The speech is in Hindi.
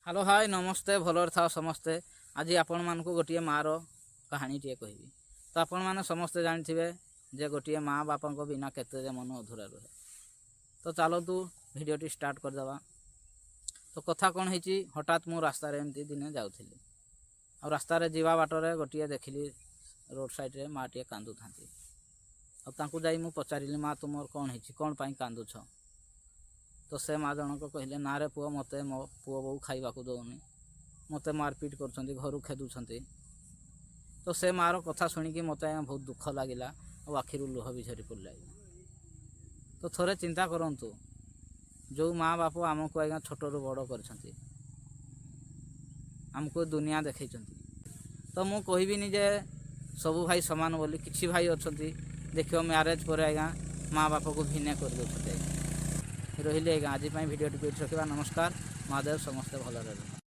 हेलो हाय नमस्ते भलर था समस्ते। आज आपण मान को गोटे माँ रो कहानी टे कहबी। तो आपण मैंने समस्ते जानते जे गोटे माँ बापा को बिना केते मन अधूरा रहे। तो चलतु भिडियोटी स्टार्ट करदेवा। तो कथा कौन है हठात मु रास्ता एमती दिने जाऊली आ रास्तार जावा बाटर गोटे देखिली रोड साइड रे माँ टे कांदु था। जाई मु पचारि माँ तुम कौन है कौन पाई कांदुछ। तो से माँ जनक कहले ना रे पुओ मते मो पुओ बो खाइबा को दौनी मते मारपीट कर घर खेदुंट। तो से माँ कथा शुणिकी मत बहुत दुख लगिला और आखिर लुह भी झरी पड़ा। तो थोड़े चिंता करंतु जो माँ बाप आमको आज्ञा छोट रू बड़ कर आमको दुनिया देखई। तो मु कहबिनी जे सबू भाई समान बोली किछि भाई अच्छा देख मैरेज पर आज्ञा माँ बाप को भिन्न कर दे रही। आज भिडियो रखा। नमस्कार महादेव समस्ते भल रहे।